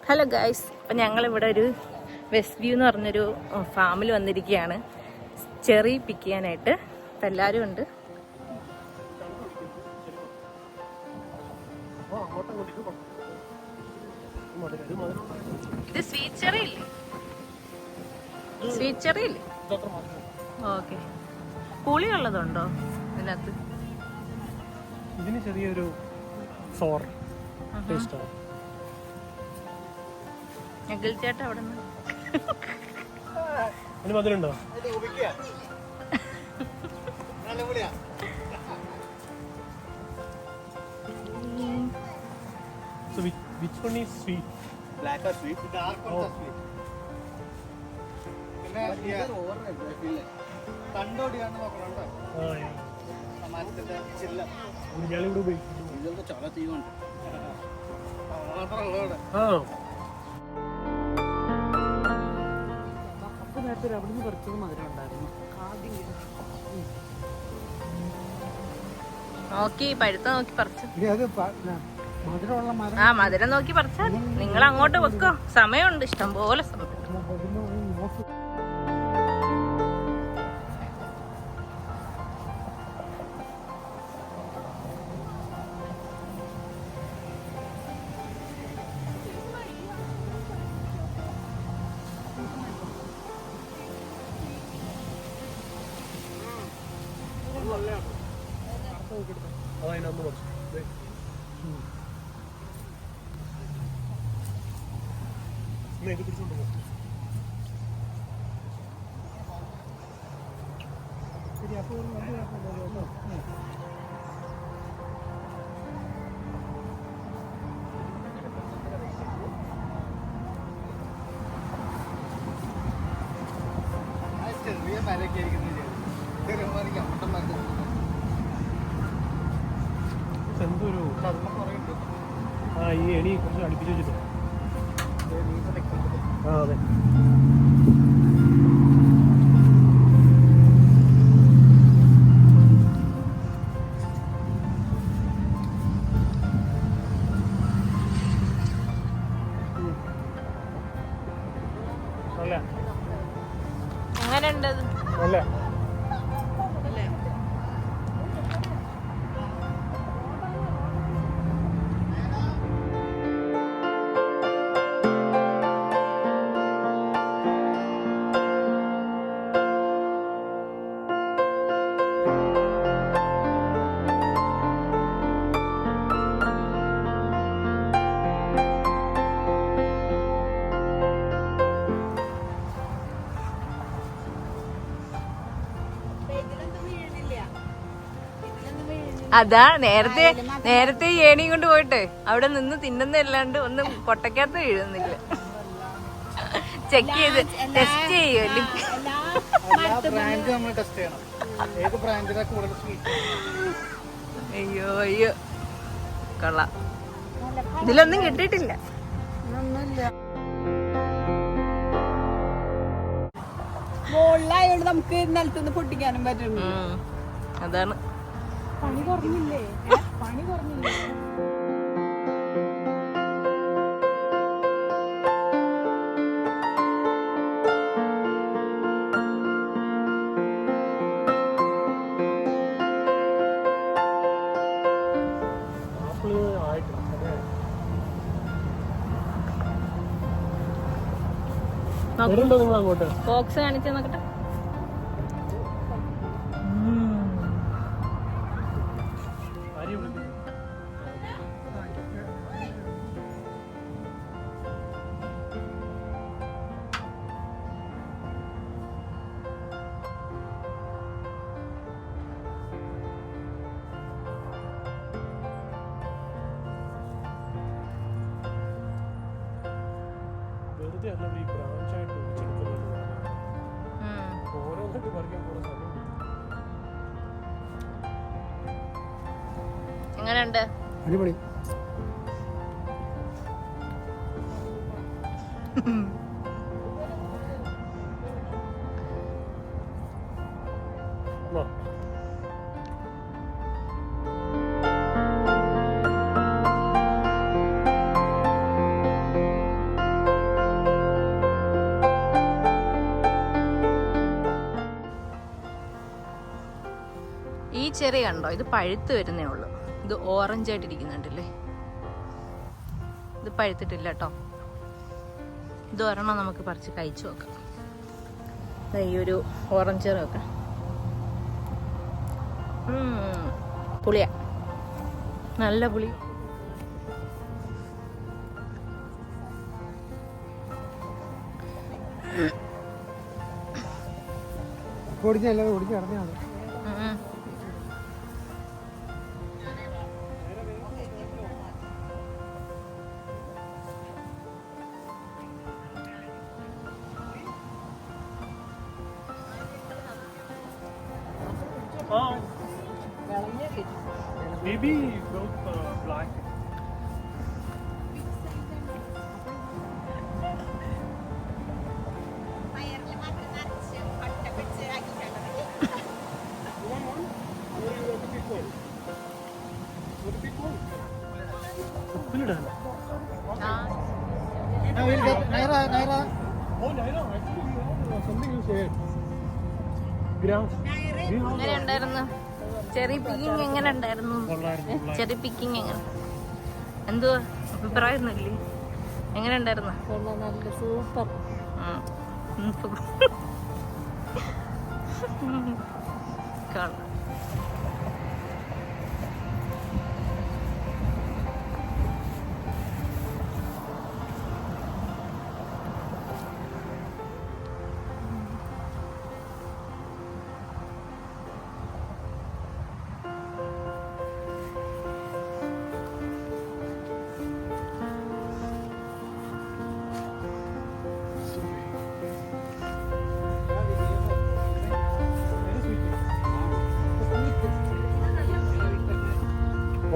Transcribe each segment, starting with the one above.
Hello guys, അപ്പം ഞങ്ങളിവിടെ ഒരു വെസ്റ്റ് വ്യൂ എന്ന് പറഞ്ഞൊരു ഫാമിൽ വന്നിരിക്കുകയാണ് ചെറി പിക്ക് ചെയ്യാനായിട്ട്. അപ്പം എല്ലാവരും ഉണ്ട്. ഇത് സ്വീറ്റ് ചെറി ഇല്ലേ? സ്വീറ്റ് ചെറി ഇല്ലേ? ഓക്കെ. പുളിയുള്ളതുണ്ടോ ഇതിനകത്ത്? ഇതിന് ചെറിയൊരു സോർ ടേസ്റ്റാണ്. ഞങ്ങൾ ചേട്ടാ അവിടെ നിന്ന് മധുരമുണ്ടോ? So which one is sweet? Black or sweet? Dark or sweet? കണ്ടോടിയാണ് നോക്കണുണ്ടോ? സമാനത്തിന്റെ ചില്ല ഇയാളിവിടെ ഉപയോഗിക്കുന്നു. ഇതൊക്കെ చాలా തീയുണ്ട്. അപ്പൊ നേരത്തെ അവിടുന്ന് പറിച്ചത് മധുരം ഉണ്ടായിരുന്നു. നോക്കി പഴുത്ത നോക്കി പറിച്ചു. മധുരമുള്ള മരം. ആ മധുരം നോക്കി പറിച്ചാൽ നിങ്ങൾ അങ്ങോട്ട് വെക്കോ, സമയമുണ്ട്, ഇഷ്ടം പോലെ സമയം. അതതിനൊന്ന് കുറച്ച് ഇത് പിടിച്ചോണ്ട് പോകും. ശരി, അപ്പോൾ ചെറിയ മരൊക്കെ ആയിരിക്കും. എന്തൊരു ഈ എണി കുറച്ച് അടുപ്പിച്ച് വെച്ചിട്ട്. ആ അതെ. അല്ല എങ്ങനെയുണ്ട്? അല്ല അതാ നേരത്തെ ഈ ഏണിയും കൊണ്ട് പോയിട്ട് അവിടെ നിന്ന് തിന്നുന്നല്ലാണ്ട് ഒന്നും കൊട്ടക്കകത്ത് വീഴുന്നില്ല. ചെക്ക് ചെയ്ത് ടെസ്റ്റ് ചെയ്യുമല്ലോ. അയ്യോ അയ്യോ, കൊള്ളാം. ഇതിലൊന്നും കിട്ടിയിട്ടില്ല. മുകളിലായോണ്ട് നമുക്ക് നിലത്തുനിന്ന് പൊട്ടിക്കാനും പറ്റും. അതാണ് പണി കുറഞ്ഞില്ലേ? പണി കുറഞ്ഞില്ലേ? നിങ്ങൾ അങ്ങോട്ട് ബോക്സ് കാണിച്ചു നോക്കട്ടെ. വെറുതെ അല്ല ഈ ബ്രാഞ്ചായിട്ട് ഒഴിച്ചെടുക്കുന്നത്. ഓരോന്നിട്ട് പറിക്കാൻ പോകുന്ന സമയം എങ്ങനെയുണ്ട്? അടിപൊളി. ചെറി കണ്ടോ, ഇത് പഴുത്ത് വരുന്നേ ഉള്ളൂ. ഇത് ഓറഞ്ച് ആയിട്ടിരിക്കുന്നുണ്ടല്ലേ, ഇത് പഴുത്തിട്ടില്ല കേട്ടോ. ഇത് ഒരെണ്ണം നമുക്ക് പറിച്ച് കഴിച്ചു നോക്കാം. ഈ ഒരു ഓറഞ്ച് നോക്കാം. പുളിയാ, നല്ല പുളി. ഓടിഞ്ഞല്ല ഓടിഞ്ഞ് കിടന്നാണ്. Maybe both black. ഉപ്പിലിടാനോ? Oh, Naira, actually, something you said. എങ്ങനെ ഉണ്ടായിരുന്നു ചെറി പിക്കിങ്? എങ്ങനെ ഉണ്ടായിരുന്നു ചെറി പിക്കിങ്? എങ്ങനെ, എന്തുവാ അഭിപ്രായമൊന്നുമില്ലേ? എങ്ങനെ ഉണ്ടായിരുന്നു? നല്ല സൂപ്പർ. കാണാം.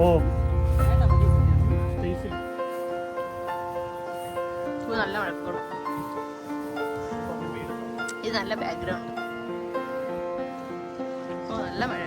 Oh. Tasty. നല്ല മഴക്കോളും. ഇത് നല്ല ബാക്ക്ഗ്രൗണ്ട്. നല്ല മഴ.